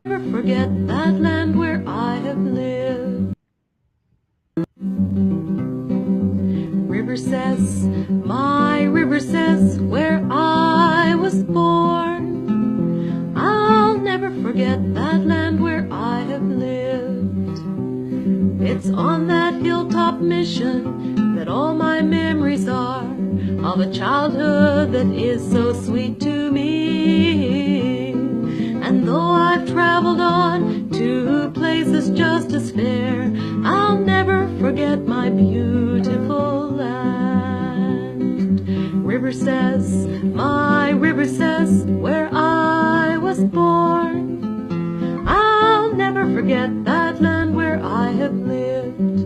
forget that land where I have lived. River says, my river says, where I was born. I'll never forget that land where I have lived. It's on that hilltop mission that all my memories are, of a childhood that is so sweet to me. And though I've traveled on to places just as fair, I'll never forget my beautiful land. River says, my river says, where I was born. I'll never forget that land where I have lived.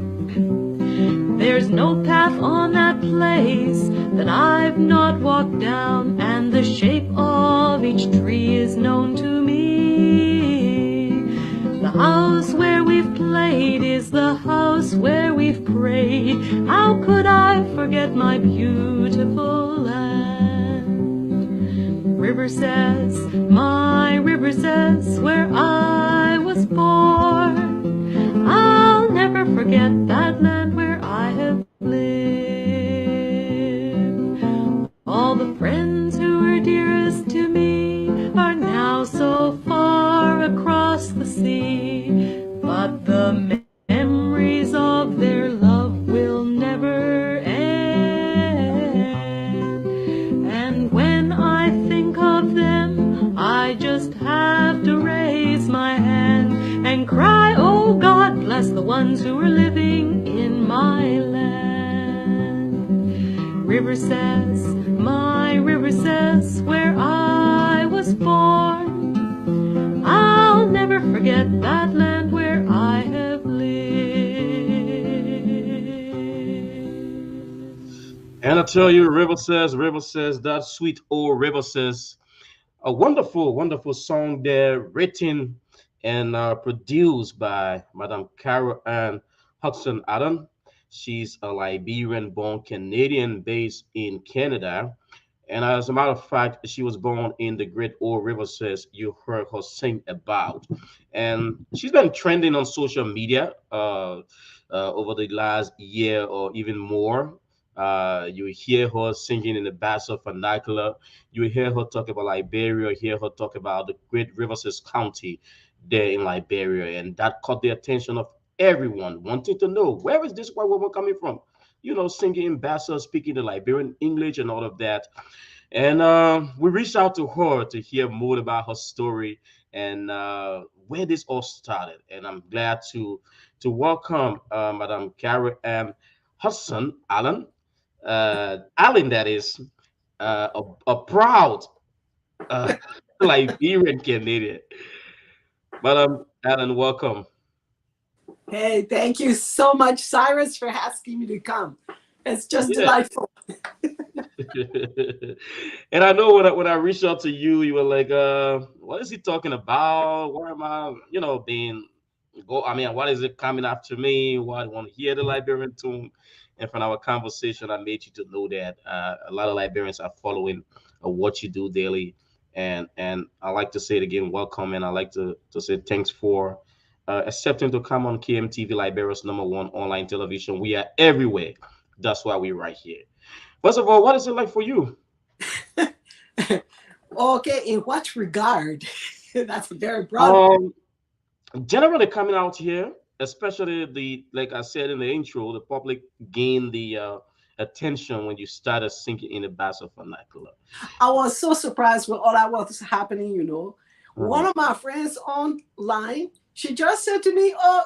There's no path on that place that I've not walked down, and the shape of each tree is known to me. The house where we've played is the house where we've prayed. How could I forget my beautiful land? River says, my river says, where I was born. I'll never forget that land where I have lived. All the friends who were dearest to me are now so far across the sea, but the memories of their love will never end. And when I think of them, I just have to raise my hand and cry, oh God, bless the ones who are living in my land. River says, my river says, where I was born. I'll never forget that land where I have lived. And I tell you, River says, that sweet old River says, a wonderful, wonderful song there, written and produced by Madame Carol Ann Hogdson Adam. She's a Liberian-born Canadian based in Canada. And as a matter of fact, she was born in the Great Old River says you heard her sing about. And she's been trending on social media over the last year or even more. You hear her singing in the Bassa vernacular. You hear her talk about Liberia, hear her talk about the Great Rivers County there in Liberia. And that caught the attention of everyone wanting to know where is this white woman coming from? You know, singing in Bassa, speaking the Liberian English and all of that. And we reached out to her to hear more about her story and where this all started. And I'm glad to welcome Madam Carol M. Hudson Allen, Allen, that is a proud uh, Liberian Canadian. Madam Allen, welcome. Hey, thank you so much, Cyrus, for asking me to come. It's just Yeah. delightful. And I know when I reached out to you, you were like, what is he talking about? Why am I, being go? I mean, what is it coming after me? Why I want to hear the Liberian tune? And from our conversation, I made you to know that a lot of Liberians are following what you do daily. And I like to say it again, welcome, and I like to say thanks for accepting to come on KMTV Liberia's #1 online television. We are everywhere. That's why we're right here. First of all, what is it like for you? Okay, in what regard? That's a very broad. Um, Generally coming out here, especially the like I said in the intro, the public gained the attention when you started singing in the bass of vernacular. I was so surprised with all that was happening. One Mhm. of my friends online, she just said to me, "Oh,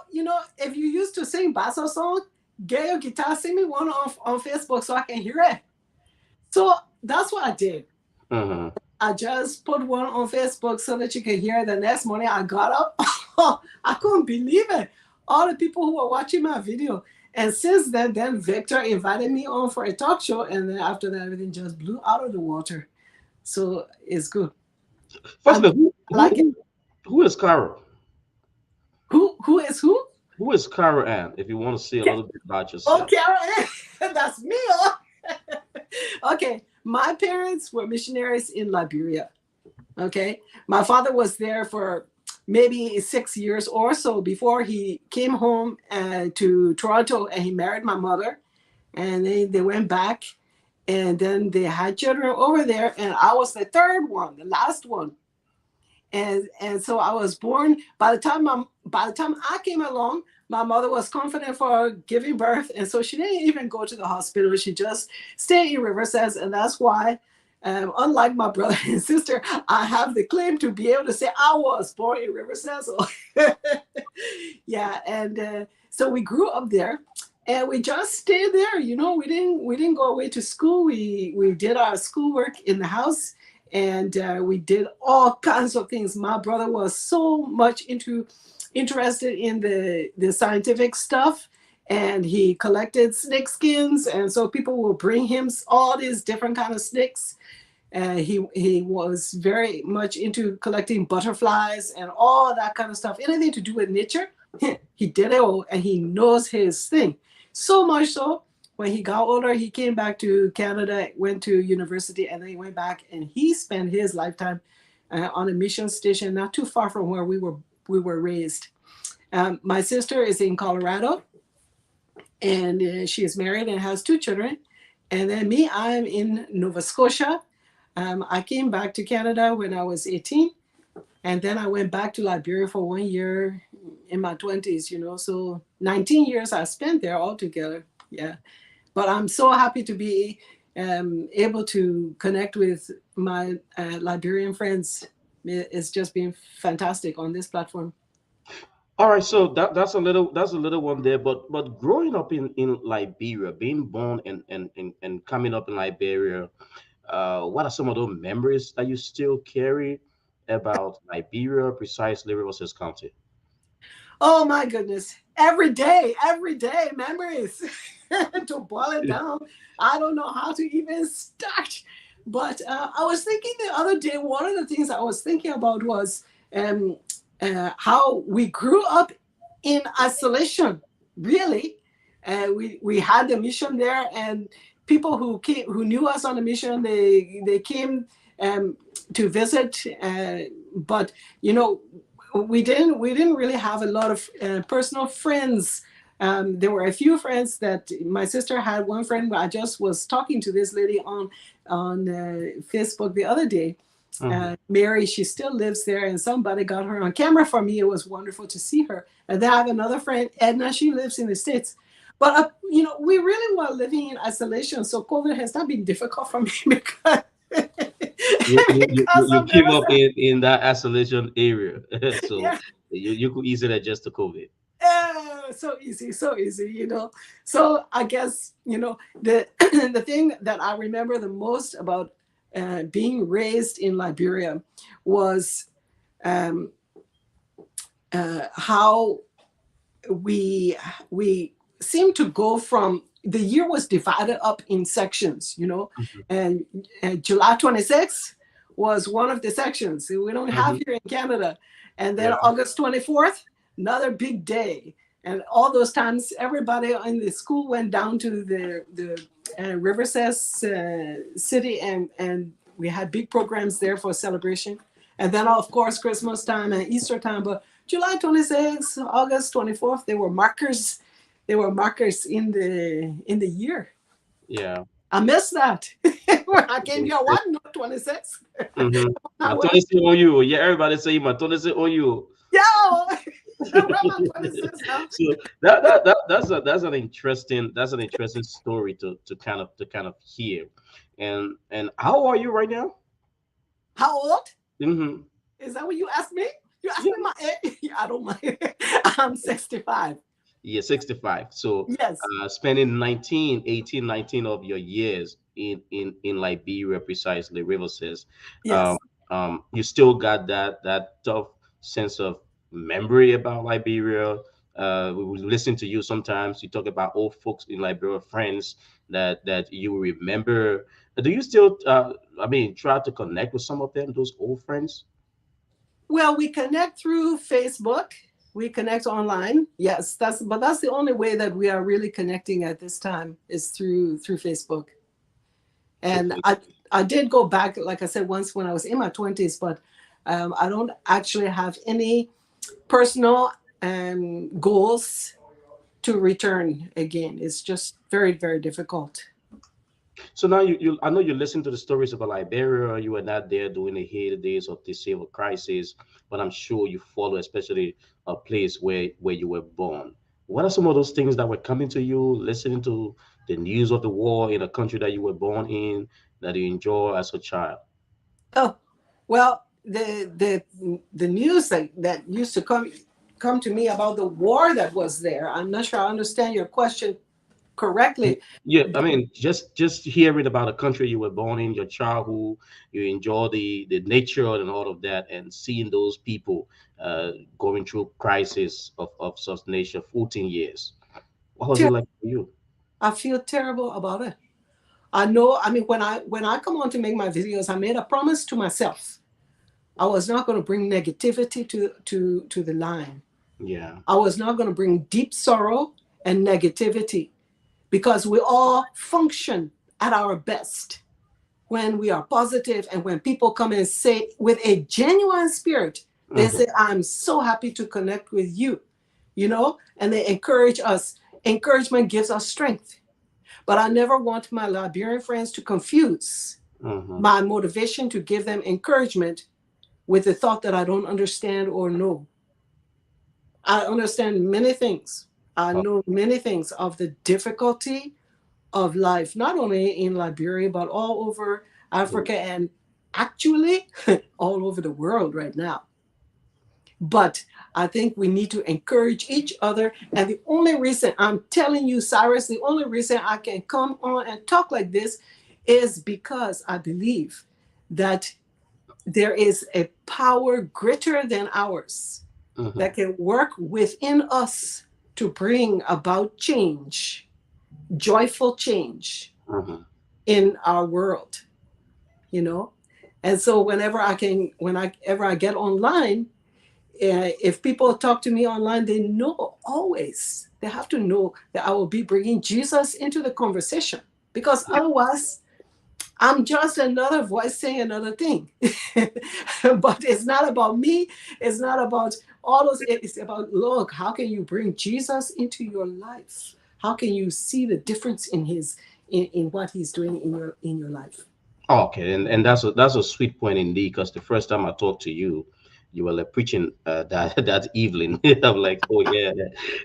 if you used to sing Bassa song, get your guitar, sing me one on Facebook so I can hear it." So that's what I did. Mhm. I just put one on Facebook so that you can hear it. The next morning I got up. I couldn't believe it. All the people who were watching my video. And since then Victor invited me on for a talk show. And then after that, everything just blew out of the water. So it's good. I Firstly, who like it. who is Carol? Who is who? Who is Carol Ann? If you want to say a little bit about Oh, yourself. Karen. That's me. Oh. Okay. My parents were missionaries in Liberia. Okay. My father was there for maybe 6 years or so before he came home to Toronto, and he married my mother, and they went back, and then they had children over there, and I was the third one, the last one. And so I was born. By the time I came along, my mother was confident for giving birth, and so she didn't even go to the hospital. She just stayed in Riverside, and that's why, unlike my brother and sister, I have the claim to be able to say I was born in Riverside. So yeah, and so we grew up there, and we just stayed there. You know, we didn't go away to school. We did our schoolwork in the house, and we did all kinds of things. My brother was so much interested in the scientific stuff, and he collected snake skins, and so people will bring him all these different kind of snakes. He was very much into collecting butterflies and all that kind of stuff. Anything to do with nature, he did it all, and he knows his thing. So much so, when he got older, he came back to Canada, went to university, and then he went back, and he spent his lifetime on a mission station not too far from where we were raised. My sister is in Colorado, and she is married and has 2 children. And then me, I'm in Nova Scotia. I came back to Canada when I was 18, and then I went back to Liberia for 1 year in my 20s, you know. So 19 years I spent there altogether. Yeah. But I'm so happy to be able to connect with my Liberian friends. It's just been fantastic on this platform. All right, so that's a little one there, but growing up in Liberia, being born and coming up in Liberia, what are some of those memories that you still carry about Liberia, precisely Rivers County? Oh my goodness. Every day memories. To boil it down, I don't know how to even start. But I was thinking the other day, one of the things I was thinking about was um, how we grew up in isolation, really. We had the mission there, and people who knew us on the mission, they came to visit, but you know, we didn't really have a lot of personal friends. There were a few friends that my sister had. One friend, I just was talking to this lady on Facebook the other day. Hmm. Mary, she still lives there, and somebody got her on camera for me. It was wonderful to see her. And then I have another friend, Edna. She lives in the States. But you know, we really were living in isolation, so COVID has not been difficult for me because You because you of came up Riverside. in that isolation area, so Yeah. you could easily adjust to COVID. So easy, so easy, you know. So I guess, you know, the the thing that I remember the most about being raised in Liberia was um, how we we seemed to go from the year was divided up in sections, you know, Hmm. and July 26th was one of the sections we don't have Hmm. here in Canada, and then Yeah. August 24th, another big day, and all those times everybody in the school went down to the Riverside city, and we had big programs there for celebration, and then of course Christmas time and Easter time, but July 26th, August 24th, they were markers. They were markers in the year. Yeah. I missed that. When I came here, what? No 26. Mm-hmm. I My was, 26 on you. Yeah, everybody say my 26 on you. yo, where my 26 now? So that's an interesting story to kind of hear. And how are you right now? How old? Hmm. Is that what you asked me? You asked Yeah. me my age? Yeah, I don't mind. I'm 65. Yeah, 65. So Yes, spending 19, 18, 19 of your years in Liberia, precisely, River says, um, yes. you still got that tough sense of memory about Liberia. We listen to you sometimes. You talk about old folks in Liberia, friends that you remember. Do you still, try to connect with some of them, those old friends? Well, we connect through Facebook. We connect online. Yes, that's the only way that we are really connecting at this time is through Facebook. Through And Facebook? I did go back, like I said, once when I was in my 20s, but I don't actually have any. personal goals to return again. It's just very, very difficult. So now I know you listen to the stories about Liberia. You were not there during the heyday days of the civil crisis, but I'm sure you follow, especially a place where you were born. What are some of those things that were coming to you, listening to the news of the war in a country that you were born in, that you enjoy as a child? Oh, well, the news that used to come to me about the war that was there. I'm not sure I understand your question correctly. Yeah, I mean, just hearing about a country you were born in, your childhood, you enjoy the nature and all of that, and seeing those people going through crisis of such nature, 14 years. What was it Ter- like for you? I feel terrible about it. I know. I mean, when I come on to make my videos, I made a promise to myself. I was not going to bring negativity to the line. Yeah. I was not going to bring deep sorrow and negativity, because we all function at our best when we are positive, and when people come and say with a genuine spirit, they Hmm. say, I'm so happy to connect with you, and they encourage us. Encouragement gives us strength. But I never want my Liberian friends to confuse Hmm. my motivation to give them encouragement with the thought that I don't understand or know. I understand many things. I Oh, know many things of the difficulty of life, not only in Liberia, but all over yeah. Africa, and actually all over the world right now. But I think we need to encourage each other. And the only reason I'm telling you, Cyrus, the only reason I can come on and talk like this is because I believe that there is a power greater than ours Hmm. that can work within us to bring about change, joyful change Hmm. in our world, you know? And so whenever I get online, if people talk to me online, they know always, they have to know that I will be bringing Jesus into the conversation, because otherwise I'm just another voice saying another thing. But it's not about me. It's not about all those. It's about, look, how can you bring Jesus into your life? How can you see the difference in in what he's doing in your life? Okay, and that's a sweet point indeed. Because the first time I talked to you, you were like preaching that that evening. I'm like, oh yeah,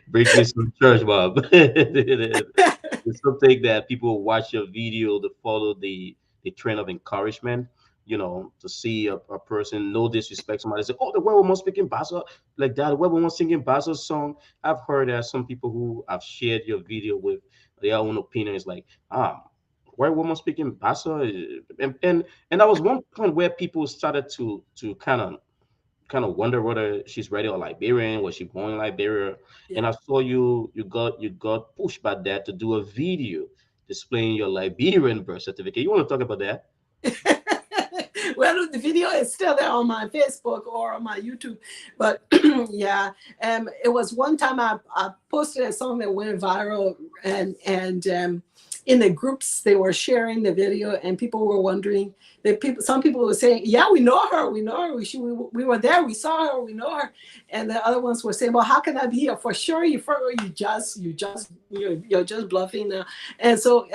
bring me some church, Bob. It's something that people watch your video to follow the trend of encouragement. To see a person, no disrespect, somebody say, "Oh, the way woman speaking Bassa," like that. The way woman singing Bassa song. I've heard that some people who I've shared your video with, their own opinion is like, white woman speaking Bassa, and that was one point where people started to kind of wonder whether she's ready or Liberian, was she born in Liberia? And Yeah. I saw you got pushed by that to do a video displaying your Liberian birth certificate. You want to talk about that? Well, the video is still there on my Facebook or on my YouTube, but yeah, it was one time I posted a song that went viral, and in the groups they were sharing the video, and people were wondering. Some people were saying, "Yeah, we know her. We know her. We were there. We saw her. We know her," and the other ones were saying, "Well, how can I be here? For sure, you're just bluffing now." And so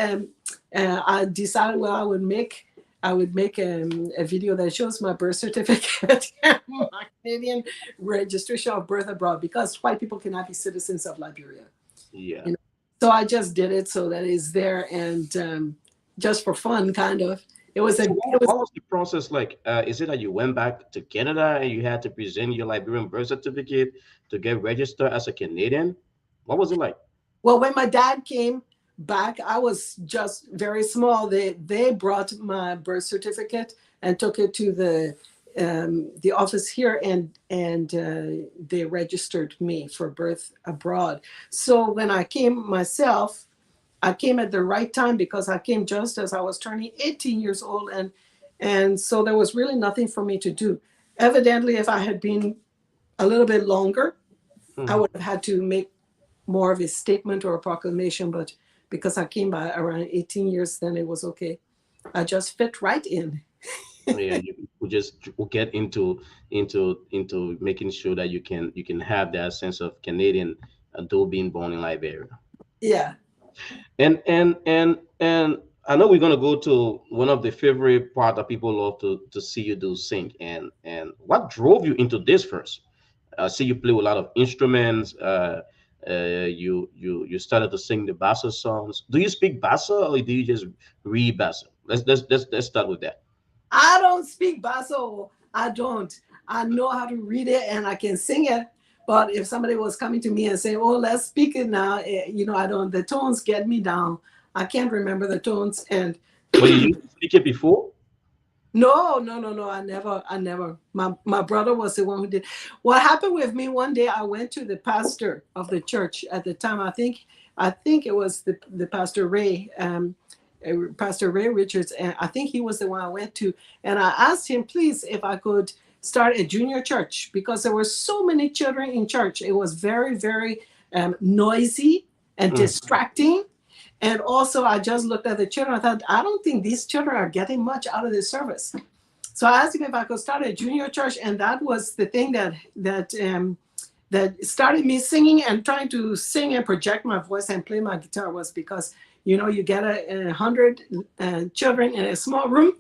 I decided, well, I would make a video that shows my birth certificate and my Canadian registration of birth abroad, because white people cannot be citizens of Liberia. Yeah. You know? So I just did it so that it's there, and just for fun, kind of. So It was what was the process like? Is it that you went back to Canada and you had to present your Liberian birth certificate to get registered as a Canadian? What was it like? Well, when my dad came back, I was just very small. They brought my birth certificate and took it to the office here, and they registered me for birth abroad. So when I came myself, I came at the right time, because I came just as I was turning 18 years old, and so there was really nothing for me to do. Evidently, if I had been a little bit longer, I Mhm. would have had to make more of a statement or a proclamation, but because I came by around 18 years, then it was okay. I just fit right in. Yeah, you just get into making sure that you can have that sense of Canadian, though being born in Liberia. Yeah. And I know we're gonna go to one of the favorite part that people love to see you do, sing. And what drove you into this first? I see you play with a lot of instruments. You started to sing the bassa songs. Do you speak bassa or do you just read bassa? Let's start with that. I don't speak basso. I don't. I know how to read it and I can sing it. But if somebody was coming to me and saying, "Oh, let's speak it now," I don't. The tones get me down. I can't remember the tones. And But you used to speak it before? no, no, no, no. I never. My brother was the one who did. What happened with me one day? I went to the pastor of the church at the time. I think it was the pastor Ray. Pastor Ray Richards, and I think he was the one I went to. And I asked him, please, if I could start a junior church because there were so many children in church. It was very, very noisy and Mm. distracting. And also, I just looked at the children. I thought, I don't think these children are getting much out of this service. So I asked him if I could start a junior church, and that was the thing that started me singing and trying to sing and project my voice and play my guitar was because you get 100 children in a small room.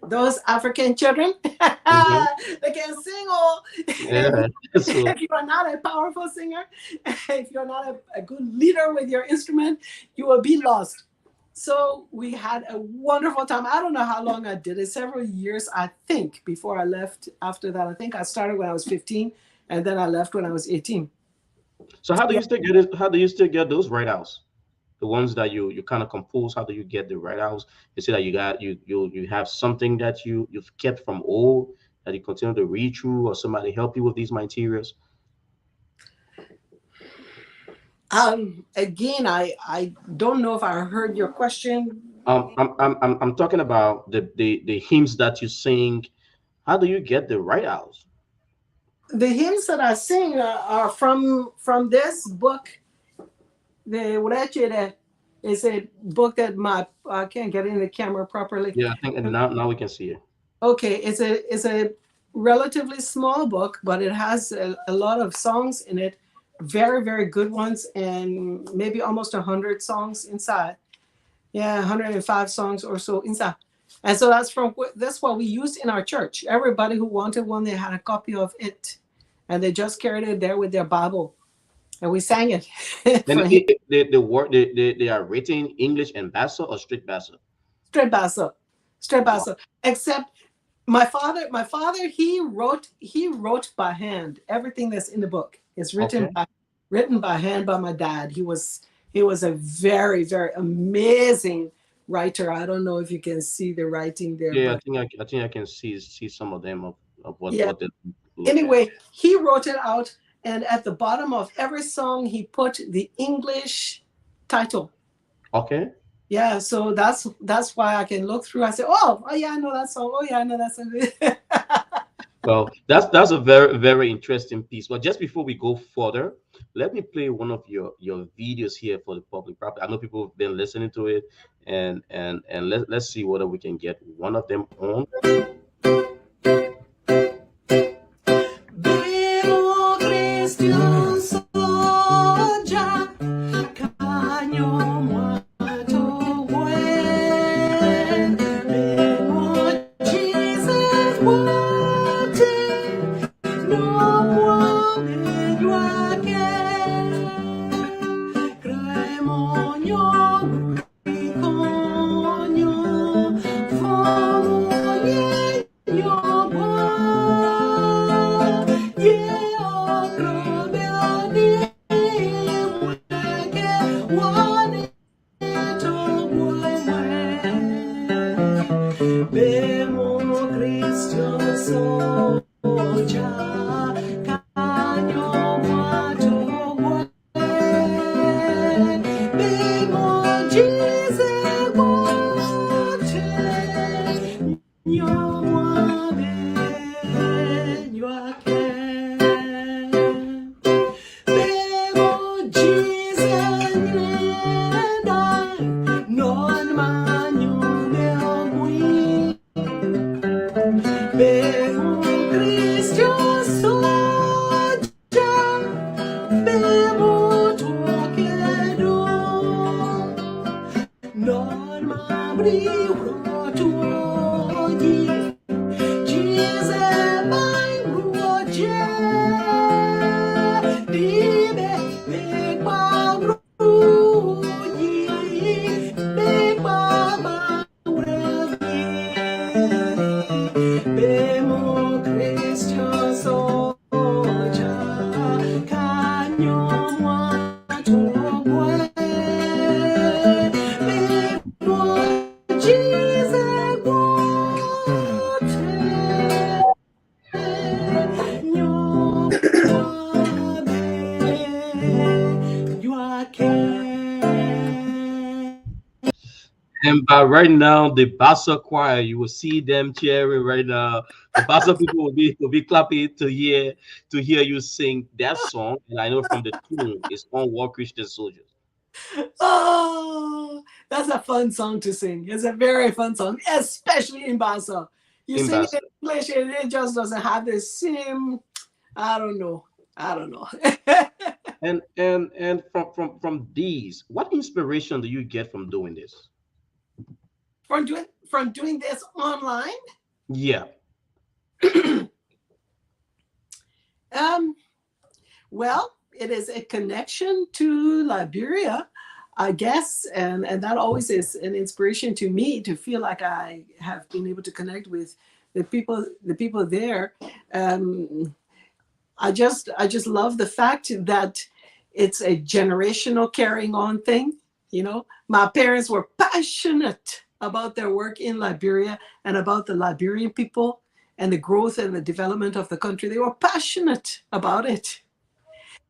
Those African children, Mhm. they can sing all. Yeah. So If you are not a powerful singer, if you're not a good leader with your instrument, you will be lost. So we had a wonderful time. I don't know how long I did it, several years, I think, before I left. After that, I think I started when I was 15, and then I left when I was 18. so how do Yeah. you still get it? How do you still get those right outs? The ones that you kind of compose. How do you get the right outs? You say that you have something that you've kept from old that you continue to read through, or somebody help you with these materials. Again, I don't know if I heard your question. I'm talking about the hymns that you sing. How do you get the right outs? The hymns that I sing are from this book. The Urechire is a book that I can't get in the camera properly. Yeah, I think and now we can see it. Okay, it's a relatively small book, but it has a lot of songs in it, very very good ones, and maybe almost 100 songs inside. Yeah, 105 songs or so inside. And so that's what we used in our church. Everybody who wanted one, they had a copy of it, and they just carried it there with their Bible, and we sang it And for him. the word they are written in English and Bassa or straight Bassa. Straight basso, straight Wow. basso. Except my father, he wrote by hand. Everything that's in the book is Okay. written by hand by my dad. He was a very very amazing writer. I don't know if you can see the writing there, Yeah, but I think I can see some of them of yeah. what they look at. Anyway, he wrote it out, and at the bottom of every song, he put the English title. Okay. Yeah, so that's why I can look through. I say, oh yeah, I know that song. Oh yeah, I know that song. Well, that's a very interesting piece. But just before we go further, let me play one of your videos here for the public property. I know people have been listening to it, and let's see whether we can get one of them on. Bemo Christian Soja, Canyo Mwato Wen. Bemo Jesus Wate, no one Cremonyo, Iconyo, Fomonye, Bemo Christian Soja, And by right now, the Bassa choir, you will see them cheering right now. The Bassa people will be clapping to hear you sing that song. And I know from the tune, it's on War Christian Soldiers Oh, that's a fun song to sing. It's a very fun song, especially in Bassa. You in sing it in Bassa. English, and it just doesn't have the same. I don't know. I don't know. And from these, what inspiration do you get from doing this? From doing this online. Yeah. Um, well, it is a connection to Liberia, I guess, and that always is an inspiration to me to feel like I have been able to connect with the people there. Um, I just love the fact that it's a generational carrying on thing. My parents were passionate about their work in Liberia and about the Liberian people and the growth and the development of the country. They were passionate about it.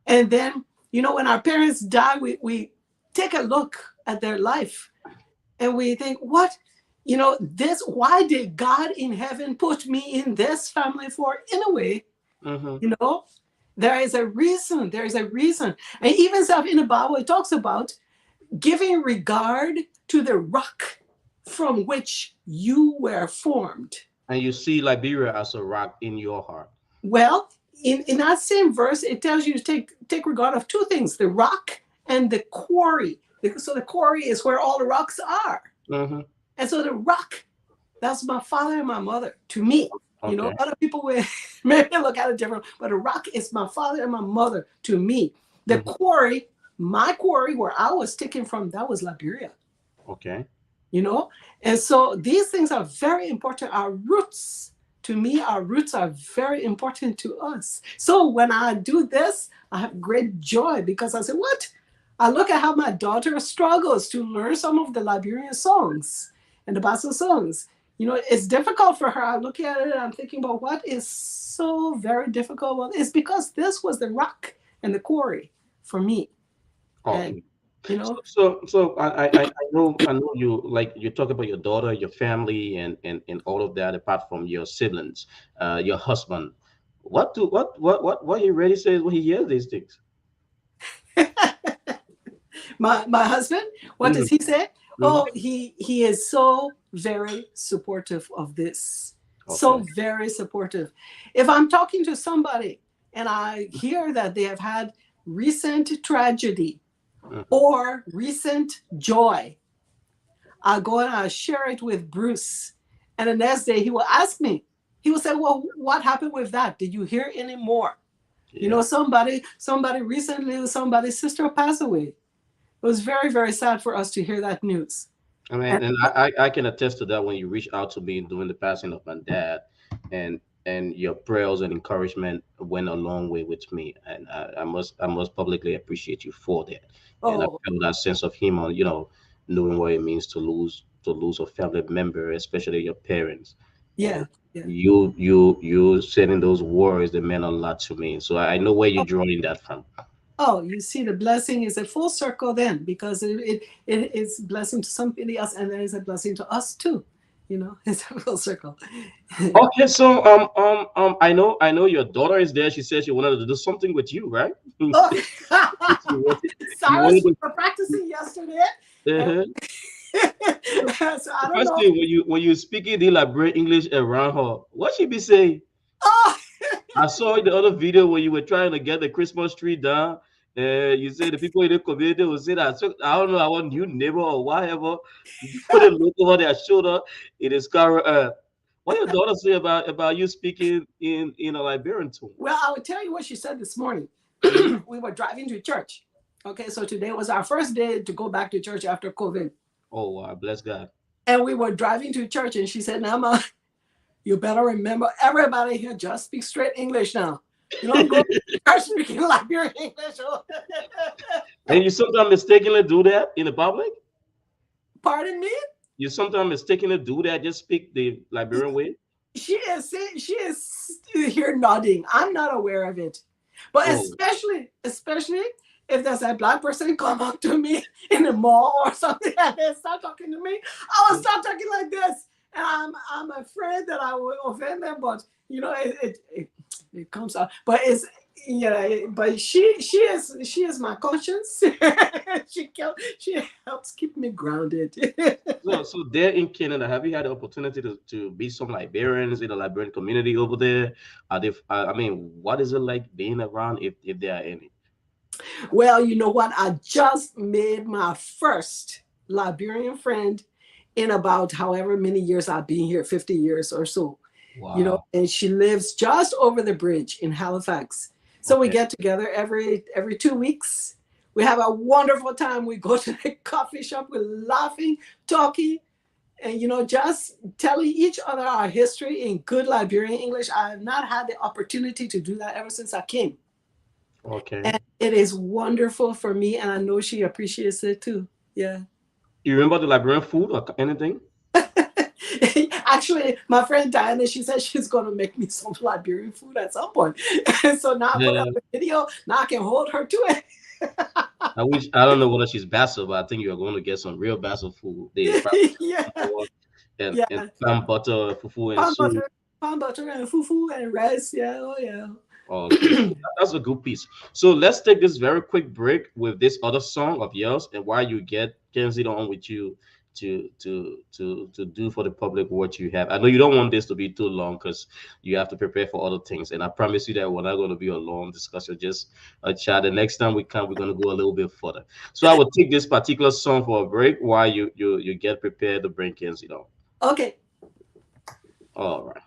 And then, when our parents die, we take a look at their life and we think, why did God in heaven put me in this family for? In a way, Mm-hmm. you know, there is a reason. There is a reason. And even stuff in the Bible, it talks about giving regard to the rock from which you were formed. And you see Liberia as a rock in your heart. Well, in that same verse, it tells you to take regard of two things: the rock and the quarry. So the quarry is where all the rocks are. Mm-hmm. And so the rock, that's my father and my mother to me. Okay. Other people will maybe look at it different, but the rock is my father and my mother to me. The Mm-hmm. quarry, my quarry, where I was taken from, that was Liberia. Okay. you know and so these things are very important. Our roots, to me, our roots are very important to us. So when I do this, I have great joy, because I say, what, I look at how my daughter struggles to learn some of the Liberian songs and the Bassa songs. It's difficult for her. I look at it and I'm thinking about what is so very difficult. Well, it's because this was the rock and the quarry for me. And Okay. you So, know so I know you, like, you talk about your daughter, your family, and all of that, apart from your siblings, your husband. What he really says when he hears these things? my husband, what does Mm-hmm. he say? Mm-hmm. Oh, he is so very supportive of this. So Okay. very supportive. If I'm talking to somebody and I hear that they have had recent tragedy Mm-hmm. or recent joy, I'll go and I'll share it with Bruce. And the next day he will ask me, he will say, well, what happened with that? Did you hear any more? Yeah. Somebody recently, somebody's sister passed away. It was very, very sad for us to hear that news. I mean, And and I can attest to that when you reached out to me during the passing of my dad, and your prayers and encouragement went a long way with me, and I must publicly appreciate you for that. And I oh, feel that sense of him on, knowing what it means to lose a family member, especially your parents. And yeah, yeah. you sending those words that meant a lot to me. So I know where you're drawing that from. Oh, you see, the blessing is a full circle then, because it is blessing to somebody else, and then it's a blessing to us too. It's a full circle. Okay, so I know your daughter is there. She said she wanted to do something with you, right? Oh, You wanted, you Cyrus, wanted we were practicing yesterday. to, And uh so I The don't first know. thing when you speaking the Liberian English around her, what she be saying? Oh, I saw the other video where you were trying to get the Christmas tree down. You say the people in the community will say that. So I don't know, I want new neighbor or whatever. You put a look over their shoulder. It is Cara. What your daughter say about you speaking in a Liberian tone? well, I will tell you what she said this morning. Mhm. We were driving to church. Okay, so today was our first day to go back to church after COVID. Oh, wow, bless God. And we were driving to church, and she said, Nama, you better remember, everybody here just speak straight English now. You don't go to church speaking Liberian English. And you sometimes mistakenly do that in the public. Pardon me? You sometimes mistakenly do that. Just speak the Liberian way. She is here nodding. I'm not aware of it. But Oh, especially if there's a black person come up to me in the mall or something and they start talking to me, I will start talking like this. And I'm afraid that I will offend them, but it comes out. But it's but she is my conscience. She helps keep me grounded. So there in Canada, have you had the opportunity to be some Liberians in the Liberian community over there? Are they, I mean, what is it like being around if there are any? Well, you know what? I just made my first Liberian friend in about however many years I've been here, 50 years or so. Wow. And she lives just over the bridge in Halifax. So we Okay. get together every 2 weeks. We have a wonderful time. We go to the coffee shop, we're laughing, talking, and just telling each other our history in good Liberian English. I have not had the opportunity to do that ever since I came. Okay. And it is wonderful for me, and I know she appreciates it too. Yeah. You remember the Liberian food or anything? Actually, my friend Diana, she said she's going to make me some Liberian food at some point. And so now I put up Yeah. a video. Now I can hold her to it. I wish I don't know whether she's Basso, but I think you're going to get some real Basso food. They probably Yeah. more and Yeah. clam butter, fufu and Palm soup. butter, palm butter and fufu and rice. Yeah. Oh, yeah. Okay, so that's a good piece. So let's take this very quick break with this other song of yours, and while you get Kenzie on with you to do for the public what you have. I know you don't want this to be too long because you have to prepare for other things, and I promise you that we're not going to be a long discussion, just a chat. The next time we come, we're going to go a little bit further. So I will take this particular song for a break while you get prepared to bring Kenzie on. Okay. All right.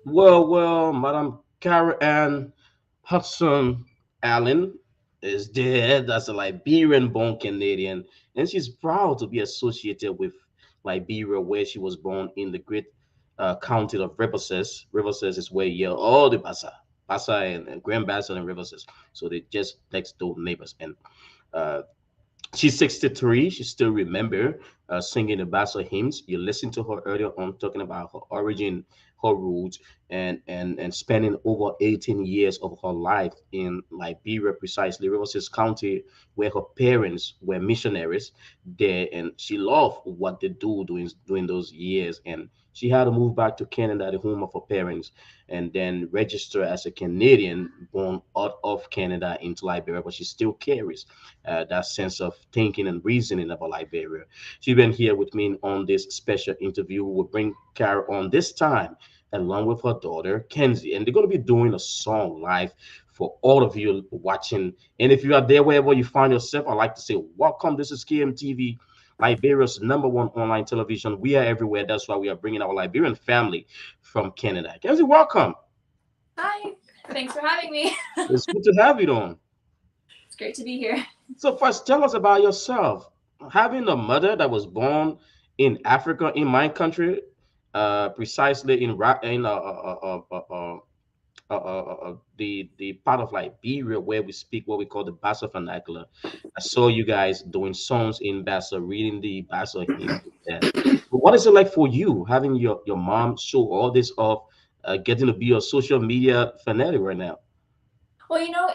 Well, Madam Karen Ann Hudson Allen is dead. That's a Liberian-born Canadian, and she's proud to be associated with Liberia, where she was born in the great county of Riverses. Riverses is where you all the Bassa and Grand Bassa and Riverses. So they just next door neighbors. And uh, she's 63. She still remember singing the Bassa hymns. You listened to her earlier on talking about her origin, her roots, and spending over 18 years of her life in Liberia, precisely Rivers County, where her parents were missionaries there, and she loved what they do during those years. And she had to move back to Canada, the home of her parents, and then register as a Canadian born out of Canada into Liberia, but she still carries that sense of thinking and reasoning about Liberia. She's been here with me on this special interview. We'll bring Kara on this time along with her daughter Kenzie, and they're going to be doing a song live for all of you watching. And if you are there wherever you find yourself, I'd like to say welcome. This is KMTV, Liberia's #1 online television. We are everywhere. That's why we are bringing our Liberian family from Canada. Kenzie, welcome. Hi, thanks for having me. It's good to have you on. It's great to be here. So first, tell us about yourself. Having a mother that was born in Africa, in my country, precisely in the part of Liberia where we speak what we call the Bassa vernacular. I saw you guys doing songs in Bassa, reading the Bassa hymns. There. What is it like for you having your mom show all this off, getting to be a social media fanatic right now? Well,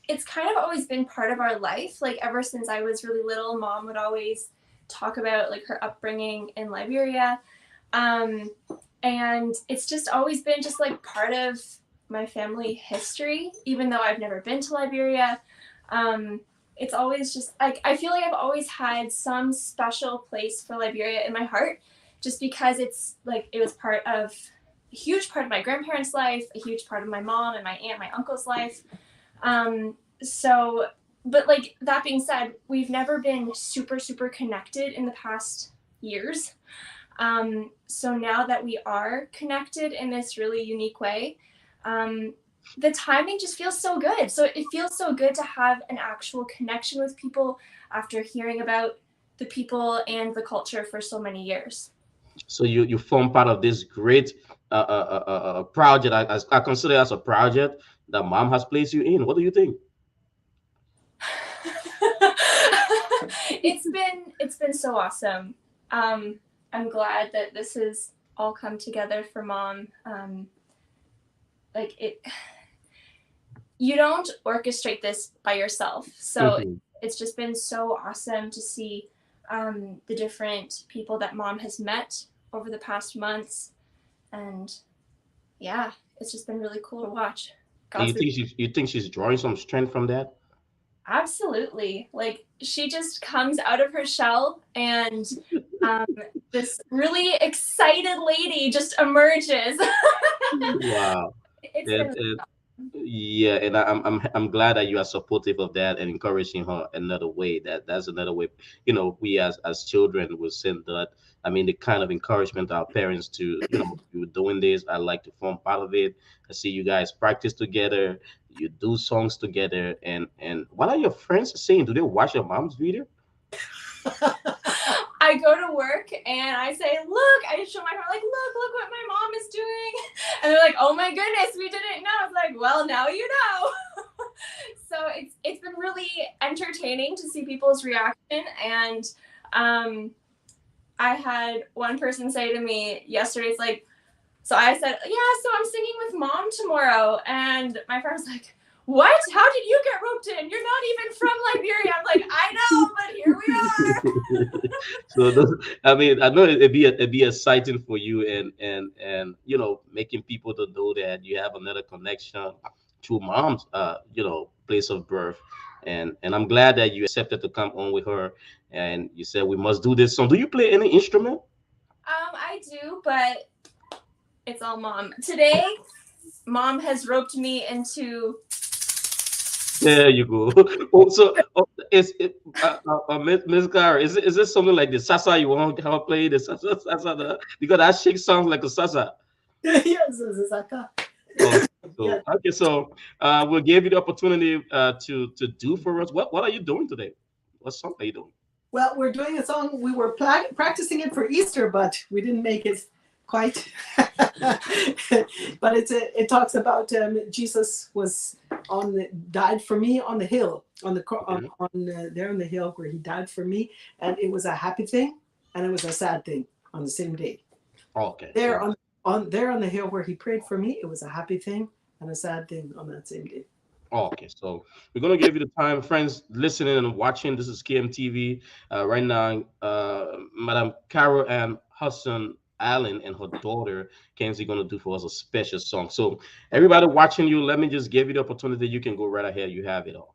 it's kind of always been part of our life. Like ever since I was really little, mom would always talk about like her upbringing in Liberia. Um, and it's just always been just like part of my family history, even though I've never been to Liberia. Um, it's always just like I feel like I've always had some special place for Liberia in my heart, just because it's like it was a huge part of my grandparents' life, a huge part of my mom and my aunt, my uncle's life. So, but like that being said, we've never been super, super connected in the past years. So now that we are connected in this really unique way, um, the timing just feels so good. So it feels so good to have an actual connection with people after hearing about the people and the culture for so many years. So you form part of this great project. I consider as a project that mom has placed you in. What do you think? It's been so awesome. I'm glad that this has all come together for mom. Like it, you don't orchestrate this by yourself. So Mhm. it's just been so awesome to see the different people that mom has met over the past months, and yeah, it's just been really cool to watch. And God's been you think she's drawing some strength from that? absolutely like she just comes out of her shell, and um, this really excited lady just emerges. Wow. It's been And yeah, and I'm glad that you are supportive of that and encouraging her another way. That's another way. We as children will send that. I mean, the kind of encouragement our parents to, you were doing this. I like to form part of it. I see you guys practice together. You do songs together, and what are your friends saying? Do they watch your mom's video? I go to work and I say, look, I show my friend, like, look what my mom is doing. And they're like, oh my goodness, we didn't know. It's like, well, now you know. So it's been really entertaining to see people's reaction. And I had one person say to me yesterday, it's like, so I said, yeah, so I'm singing with mom tomorrow. And my friend was like, what? How did you get roped in? You're not even from Liberia. I'm like, I know, but here we are. So I mean, I know it'd be exciting for you, and making people to know that you have another connection to mom's place of birth, and I'm glad that you accepted to come on with her, and you said we must do this song. Do you play any instrument? I do, but it's all mom. Today, mom has roped me into. There you go. Also, is it Miss Cara? Is this something like the salsa you want to have play the salsa because that shake sounds like a salsa. Yes, Zaka. Oh, Yeah. so we'll give you the opportunity to do for us. What are you doing today? What song are you doing? Well, we're doing a song. We were practicing it for Easter, but we didn't make it quite. But it talks about Jesus died for me on the hill, on the Okay. there on the hill where he died for me, and it was a happy thing and it was a sad thing on the same day. Okay. There on the hill where he prayed for me, it was a happy thing and a sad thing on that same day. Okay, so we're gonna give you the time, friends, listening and watching. This is KMTV. Right now, Madam Carol Ann Hudson Allen and her daughter Kenzie gonna do for us a special song. So everybody watching you, let me just give you the opportunity. You can go right ahead. You have it all.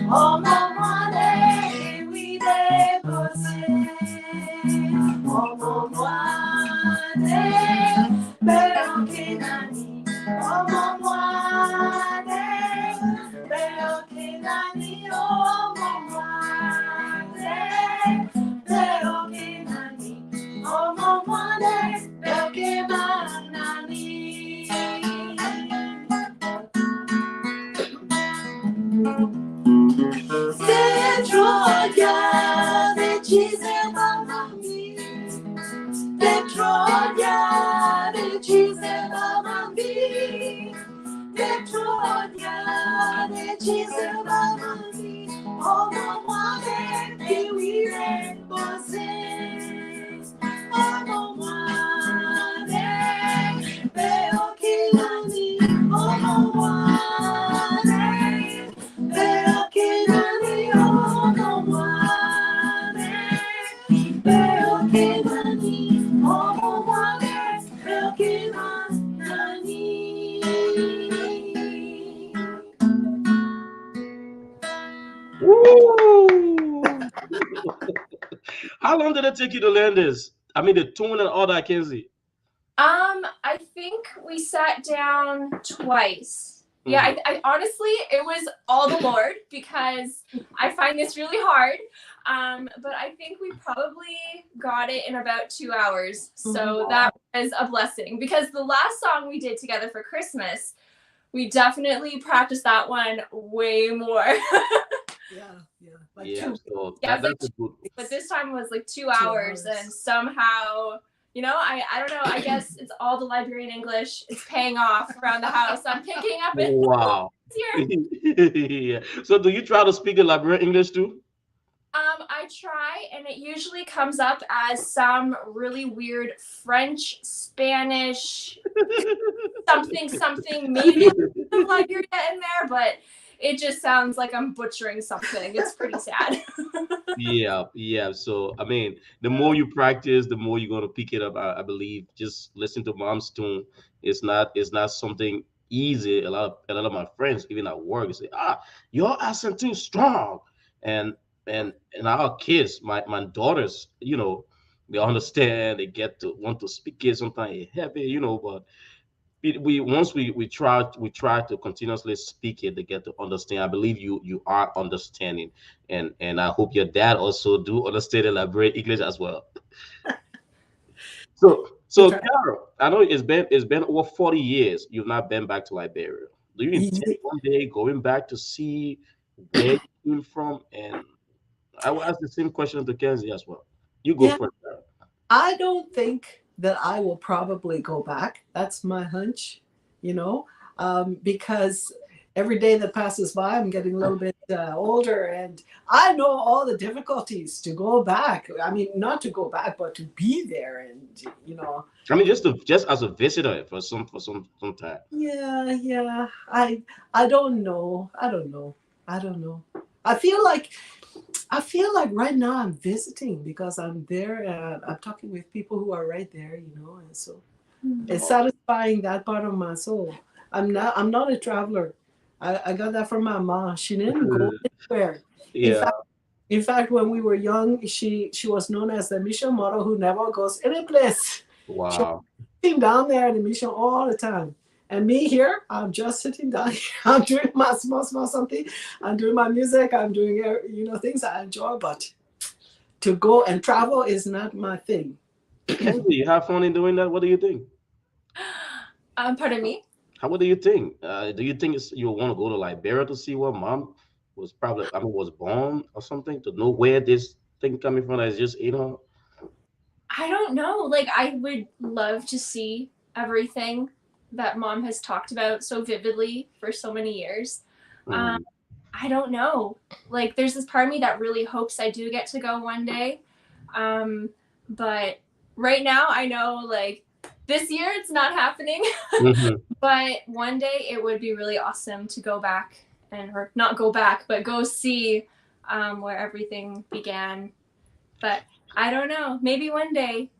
Oh, mama, we de oh, mama, Chisabamani, Omo Wade, Kiwi Bose, Omo Wade, Beo Kilani, Omo Wade, Beo Kilani, Omo Wade, Beo Kilani, Omo Wade, Beo Kilani. Woo! How long did it take you to learn this? I mean, the tune and all that, Kenzie. I think we sat down twice. Yeah, I honestly, it was all the Lord because I find this really hard. But I think we probably got it in about 2 hours. So that was a blessing because the last song we did together for Christmas, we definitely practiced that one way more. Like Yeah, two. so Yeah, that's a good. But this time was like 2 hours, and somehow, you know, I don't know. I guess it's all the Liberian English. It's paying off around the house. I'm picking up it. Wow. Here. Yeah. So, do you try to speak the Liberian English too? I try, and it usually comes up as some really weird French, Spanish, something, maybe some Liberia in there, but it just sounds like I'm butchering something. It's pretty sad. Yeah. So, I mean, the more you practice, the more you're gonna pick it up. I believe. Just listen to mom's tune. It's not something easy. A lot of my friends, even at work, say, your accent too strong. And and our kids, my daughters, they understand. They get to want to speak it. Sometimes it's heavy, but we once we try to continuously speak it, they get to understand. I believe you are understanding, and I hope your dad also do understand and elaborate English as well. So Carol, I know it's been over 40 years you've not been back to Liberia. Do you intend one day going back to see where you came from? And I will ask the same question to Kenzie as well. You go Yeah, first, Carol. I don't think that I will probably go back. That's my hunch, because every day that passes by, I'm getting a little bit older, and I know all the difficulties to go back. I mean, not to go back, but to be there, and. I mean, just as a visitor for some time. Yeah. I don't know. I don't know. I don't know. I feel like right now I'm visiting because I'm there and I'm talking with people who are right there, and so it's satisfying that part of my soul. I'm not a traveler. I got that from my mom. She didn't go anywhere. In Yeah. fact, when we were young, she was known as the mission model who never goes any place. She was Wow. sitting down there at the mission all the time. And me here, I'm just sitting down here. I'm doing my small something. I'm doing my music. I'm doing things I enjoy. But to go and travel is not my thing. Kenzie, you have fun in doing that? What do you think? Pardon me? What do you think? Do you think you want to go to Liberia to see what mom was born or something, to know where this thing coming from? Is just I don't know. Like, I would love to see everything that mom has talked about so vividly for so many years. mhm. I don't know. Like, there's this part of me that really hopes I do get to go one day. But right now, I know, like, this year it's not happening. Mhm. But one day it would be really awesome to go back or not go back, but go see where everything began. But I don't know. Maybe one day.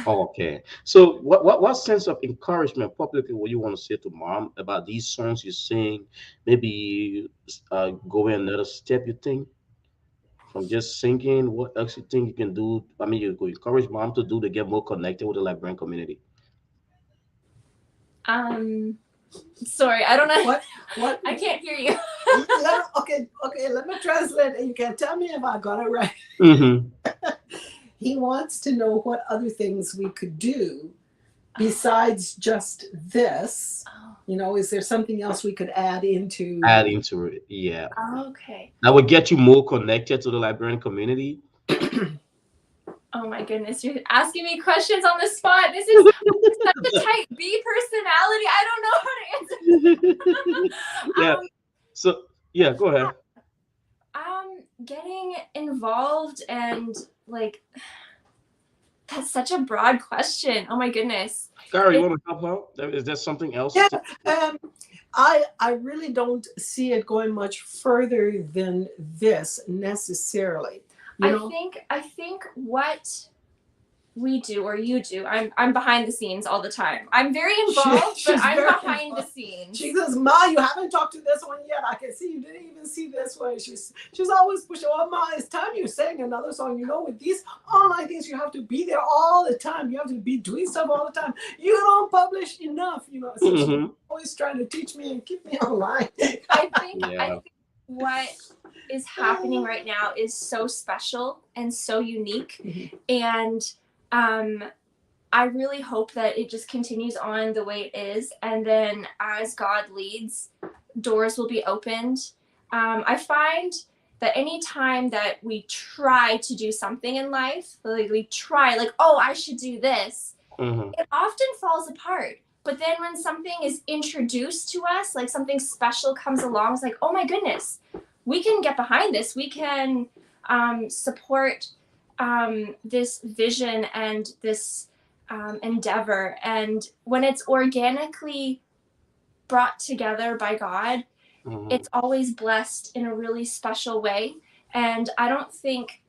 Okay. So what sense of encouragement publicly would you want to say to mom about these songs you sing? Maybe going another step, you think, from just singing. What else you think you can do? I mean, you could encourage mom to do to get more connected with the Liberian community. Sorry, I don't know. What? I can't hear you. Okay. Let me translate, and you can tell me if I got it right. Mm-hmm. He wants to know what other things we could do besides just this. Is there something else we could add into? Add into it, yeah. Okay. That would get you more connected to the Liberian community. Oh my goodness, you're asking me questions on the spot. This is such a type B personality. I don't know how to answer. Yeah. So Yeah, go ahead. Getting involved and like that's such a broad question. Oh my goodness. Kara, you It, want to help out? Is there something else Yeah, to um, I really don't see it going much further than this necessarily. You know, I think what we do or you do. I'm behind the scenes all the time. I'm very involved, but she's I'm very behind the involved. scenes. She says, "Ma, you haven't talked to this one yet. I can see you didn't even see this one." She's always pushing. "Oh, Ma, it's time you sang another song. You know, with these online things, you have to be there all the time. You have to be doing stuff all the time. You don't publish enough. You know." So she's Mhm. always trying to teach me and keep me online. I Yeah. think what is happening right now is so special and so unique. Mhm. And I really hope that it just continues on the way it is. And then as God leads, doors will be opened. I find that any time that we try to do something in life, like we try, like, oh, I should do this, Mhm. it often falls apart. But then when something is introduced to us, like something special comes along, it's like, oh my goodness, we can get behind this. We can support this vision and this endeavor. And when it's organically brought together by God, Mhm. it's always blessed in a really special way. And I don't think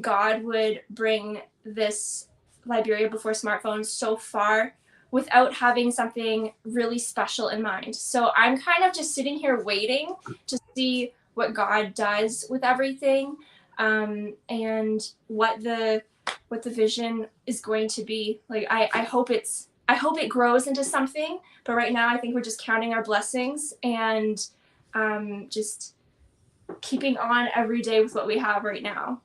God would bring this Liberia before smartphones so far without having something really special in mind. So I'm kind of just sitting here waiting to see what God does with everything, and what the vision is going to be. Like I hope it grows into something, but right now I think we're just counting our blessings and just keeping on every day with what we have right now.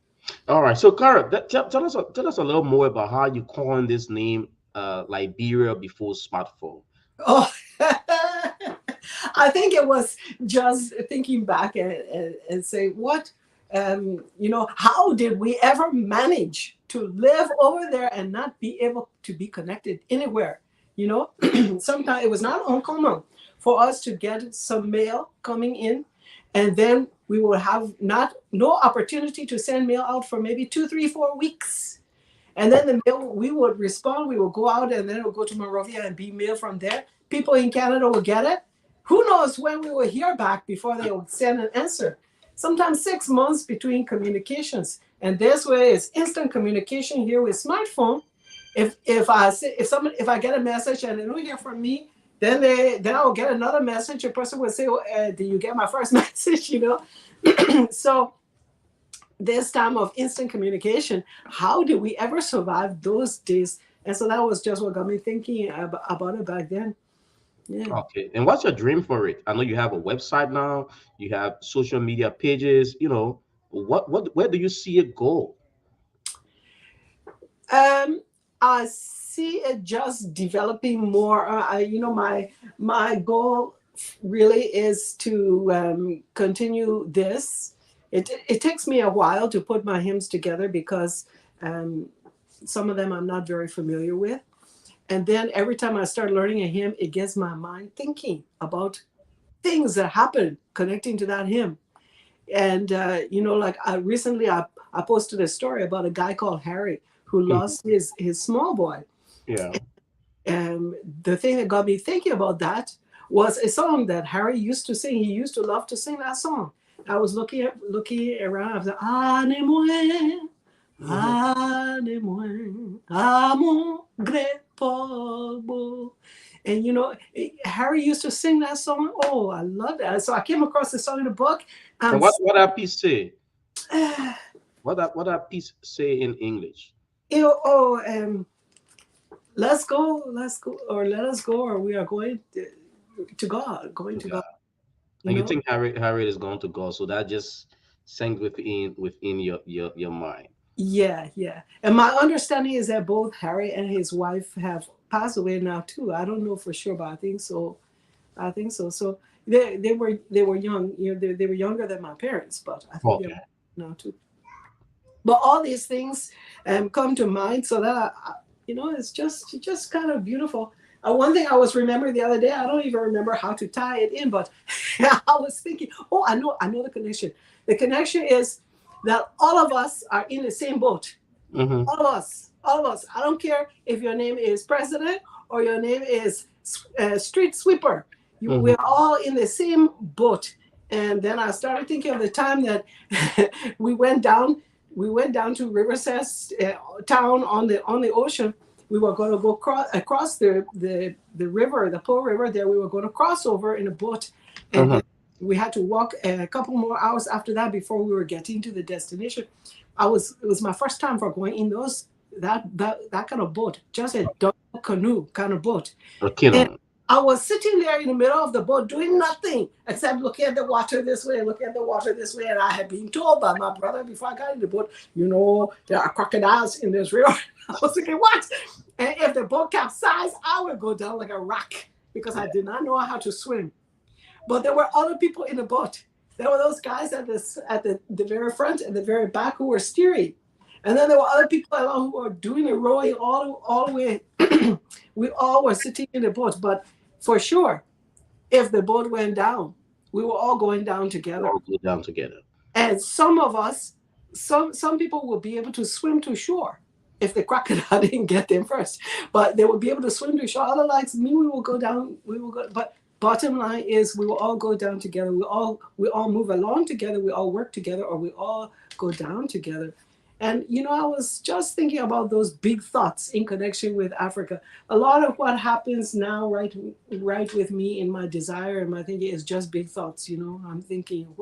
All right. So, Kara, tell us a little more about how you calling this name Liberia before smartphone. Oh, I think it was just thinking back and say, what, how did we ever manage to live over there and not be able to be connected anywhere? You know, sometimes it was not uncommon for us to get some mail coming in, and then we would have no opportunity to send mail out for maybe 2, 3, 4 weeks. And then the mail, we would respond, we would go out, and then it would go to Monrovia and be mail from there. People in Canada would get it. Who knows when we will hear back before they would send an answer. Sometimes 6 months between communications. And this way is instant communication here with smartphone. If I get a message and they don't hear from me, then I'll get another message. A person would say, "Did you get my first message?" So this time of instant communication, how did we ever survive those days? And so that was just what got me thinking about it back then. Yeah. Okay. And what's your dream for it? I know you have a website now. You have social media pages. Where do you see it go? Um, I see it just developing more. My goal really is to continue this. It takes me a while to put my hymns together because um, some of them I'm not very familiar with. And then every time I start learning a hymn, it gets my mind thinking about things that happen connecting to that hymn. And like I posted a story about a guy called Harry who Mhm. lost his small boy. Yeah. And the thing that got me thinking about that was a song that Harry used to sing. He used to love to sing that song. I was looking around. I was like, Mhm. à mon gré pauvre. And Harry used to sing that song. Oh, I love that. So I came across the song in the book. And I'm what that piece say? What that piece say in English? let's go, or let us go, or we are going to God, going To to God. God. You And you know? think Harry is going to go? So that just sank within your mind. Yeah, yeah. And my understanding is that both Harry and his wife have passed away now too. I don't know for sure, but I think so. I think so. So they were young. They were younger than my parents, but I think they're Okay. now too. But all these things come to mind, so that it's just kind of beautiful. One thing I was remembering the other day, I don't even remember how to tie it in, but I was thinking, oh, I know the connection. The connection is that all of us are in the same boat. Mm-hmm. All of us, all of us. I don't care if your name is president or your name is street sweeper. Mm-hmm. We're all in the same boat. And then I started thinking of the time that we went down. We went down to Riverside town on the ocean. We were going to go across the river, the Po River. There, we were going to cross over in a boat, and Uh-huh. then we had to walk a couple more hours after that before we were getting to the destination. It was my first time for going in that kind of boat, just a dog canoe kind of boat. Okay, And no. I was sitting there in the middle of the boat doing nothing except looking at the water this way, looking at the water this way. And I had been told by my brother before I got in the boat, there are crocodiles in this river. I was thinking, what? And if the boat capsized, I would go down like a rock because I did not know how to swim. But there were other people in the boat. There were those guys at the very front and the very back who were steering. And then there were other people along who were doing the rowing all the way. We all were sitting in the boat, but for sure, if the boat went down, we were all going down together. All go down together. And some of us, some people will be able to swim to shore if the crocodile didn't get them first. But they will be able to swim to shore. Other like me, we will go down. We will go. But bottom line is, we will all go down together. We all move along together. We all work together, or we all go down together. And I was just thinking about those big thoughts in connection with Africa. A lot of what happens now, right with me in my desire and my thinking, is just big thoughts. I'm thinking,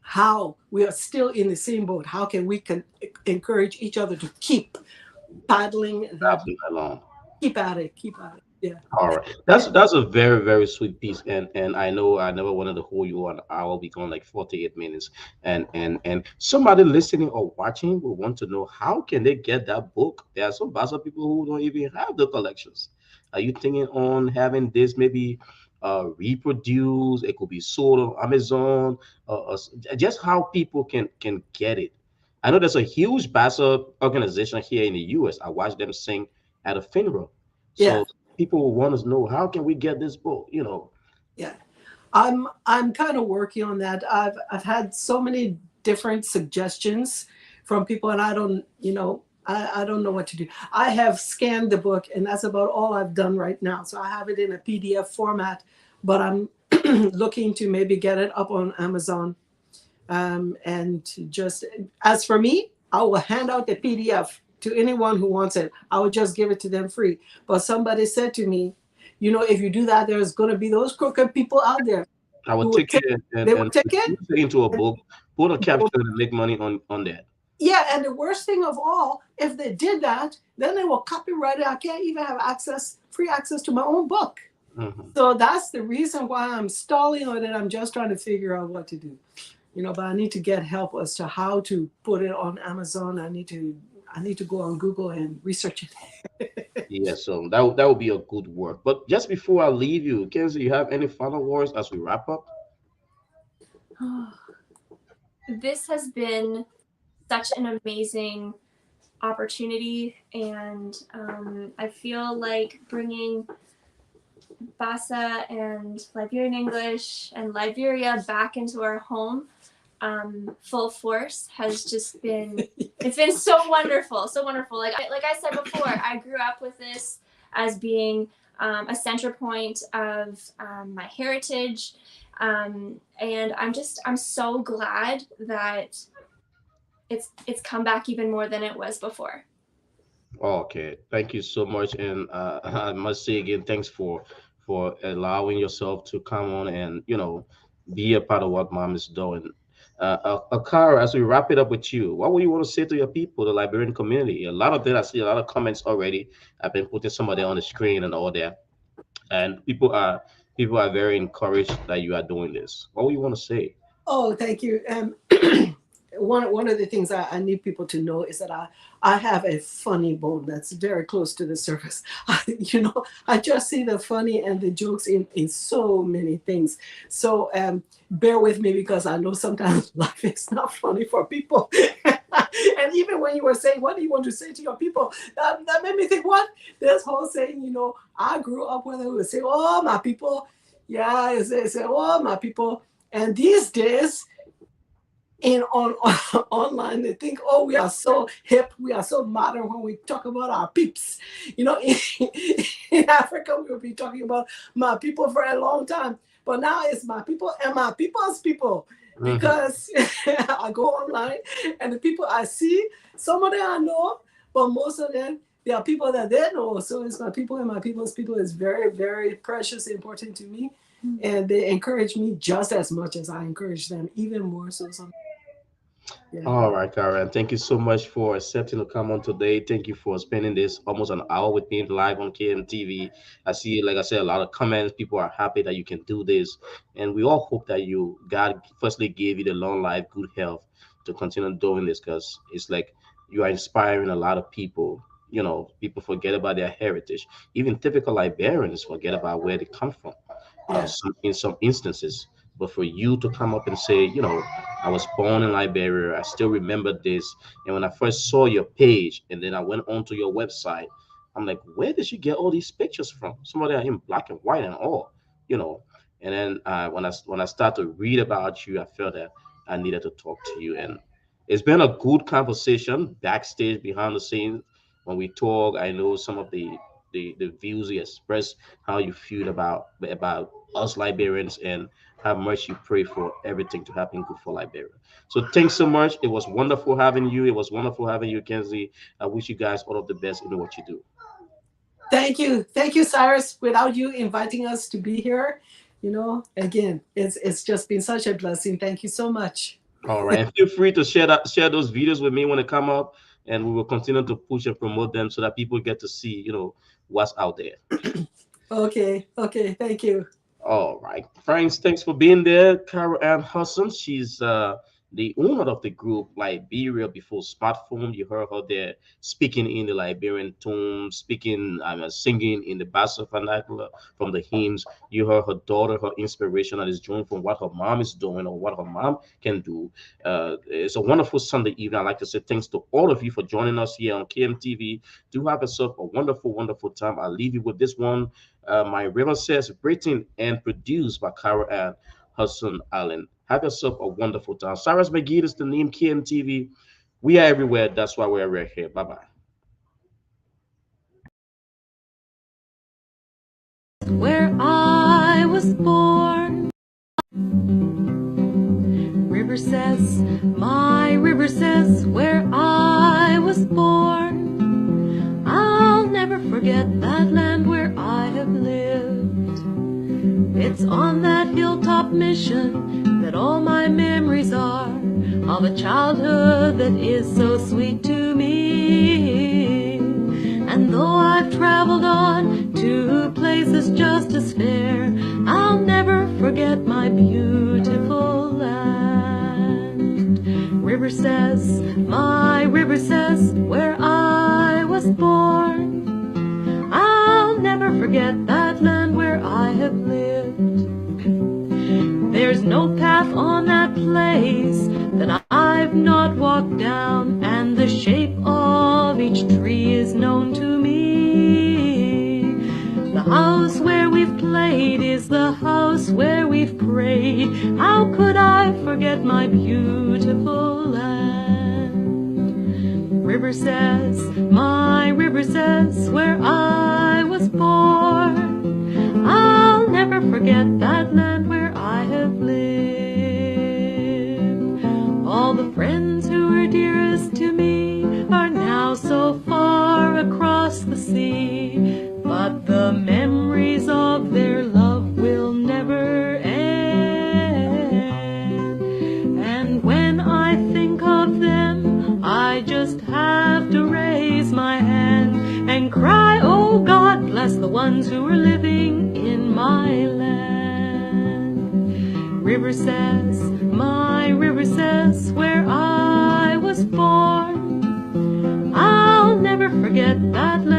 how we are still in the same boat. How can we encourage each other to keep paddling that, Passing along. keep at it. Yeah. All right. That's a very, very sweet piece. And I know I never wanted to hold you on. I will be gone like 48 minutes. And somebody listening or watching will want to know, how can they get that book? There are some Basa people who don't even have the collections. Are you thinking on having this maybe reproduced? It could be sold on Amazon, just how people can get it. I know there's a huge Basa organization here in the US. I watched them sing at a funeral. Yeah. So people will want to know, how can we get this book? Yeah. I'm kind of working on that. I've had so many different suggestions from people, and I don't know what to do. I have scanned the book, and that's about all I've done right now. So I have it in a PDF format, but I'm looking to maybe get it up on Amazon. And just as for me, I will hand out the PDF to anyone who wants it. I will just give it to them free. But somebody said to me, if you do that, there's going to be those crooked people out there. I would take it They will take it put it into a book, put a caption and make money on that. Yeah, and the worst thing of all, if they did that, then they will copyright it. I can't even have free access to my own book. Mhm. So that's the reason why I'm stalling on it. I'm just trying to figure out what to do. But I need to get help as to how to put it on Amazon. I need to go on Google and research it. Yeah, so that would be a good work. But just before I leave you, Kenzie, you have any final words as we wrap up? This has been such an amazing opportunity, and I feel like bringing Basa and Liberian English and Liberia back into our home full force has just been it's been so wonderful. Like I said before, I grew up with this as being a center point of my heritage, and I'm so glad that it's come back even more than it was before. Okay, thank you so much, and I must say again, thanks for allowing yourself to come on and be a part of what Mom is doing. Akara, as we wrap it up with you, what would you want to say to your people, the Liberian community? A lot of them, I see a lot of comments already. I've been putting some of them on the screen and all that, and people are very encouraged that you are doing this. What would you want to say? Oh, thank you. One of the things I need people to know is that I have a funny bone that's very close to the surface. I just see the funny and the jokes in so many things. So bear with me, because I know sometimes life is not funny for people. And even when you were saying, what do you want to say to your people? That made me think, what? This whole saying, I grew up when they would say, oh, my people. Yeah, they say, oh, my people. And these days, on online, they think, oh, we are so hip, we are so modern when we talk about our peeps. In Africa, we will be talking about my people for a long time. But now it's my people and my people's people. Because I go online and the people I see, some of them I know, but most of them, they are people that they know. So it's my people and my people's people is very, very precious, important to me. And they encourage me just as much as I encourage them, even more so. Yeah. All right, Karen. Thank you so much for accepting to come on today. Thank you for spending this almost an hour with me live on KMTV. I see, like I said, a lot of comments. People are happy that you can do this, and we all hope that God, firstly gave you the long life, good health to continue doing this, because it's like you are inspiring a lot of people. People forget about their heritage. Even typical Liberians forget about where they come from. Yeah. In some instances. But for you to come up and say, I was born in Liberia, I still remember this. And when I first saw your page and then I went onto your website, I'm like, where did you get all these pictures from? Some of them are in black and white and all, you know. And then when I start to read about you, I felt that I needed to talk to you. And it's been a good conversation backstage, behind the scenes. When we talk, I know some of the views you express, how you feel about us Liberians, and how much you pray for everything to happen good for Liberia. So thanks so much. It was wonderful having you. It was wonderful having you, Kenzie. I wish you guys all of the best in what you do. Thank you, Cyrus. Without you inviting us to be here, again, it's just been such a blessing. Thank you so much. All right, and feel free to share those videos with me when they come up, and we will continue to push and promote them so that people get to see, what's out there. Okay, thank you. All right, friends, thanks for being there. Carol Ann Hogdson, she's the owner of the group Liberia Before Smartphone. You heard her there speaking in the Liberian tone, singing in the Bassa vernacular from the hymns. You heard her daughter, her inspiration that is drawn from what her mom is doing or what her mom can do. It's a wonderful Sunday evening. I'd like to say thanks to all of you for joining us here on KMTV. Do have yourself a wonderful, wonderful time. I'll leave you with this one. My River Says, written and produced by Carol Ann Hogdson Allen. Have yourself a wonderful time. Cyrus McGee is the name, KMTV. We are everywhere. That's why we're right here. Bye-bye. Where I was born. River says, my river says, where I was born. I'll never forget that land where I have lived. It's on that hilltop mission that all my memories are, of a childhood that is so sweet to me. And though I've traveled on to places just as fair, I'll never forget my beautiful land. River says, my river says, where I was born. I'll never forget that land where I have lived. There's no path on that place that I've not walked down, and the shape of each tree is known to me. The house where we've played is the house where we've prayed. How could I forget my beautiful land? River says, my river says, where I was born. I'll never forget that land where I have lived. All the friends who were dearest to me are now so far across the sea, but the memories of their love will never end. And when I think of them, I just have to raise my hand and cry, oh God, bless the ones who are living in my land. River says, my river says, where I was born. I'll never forget that land.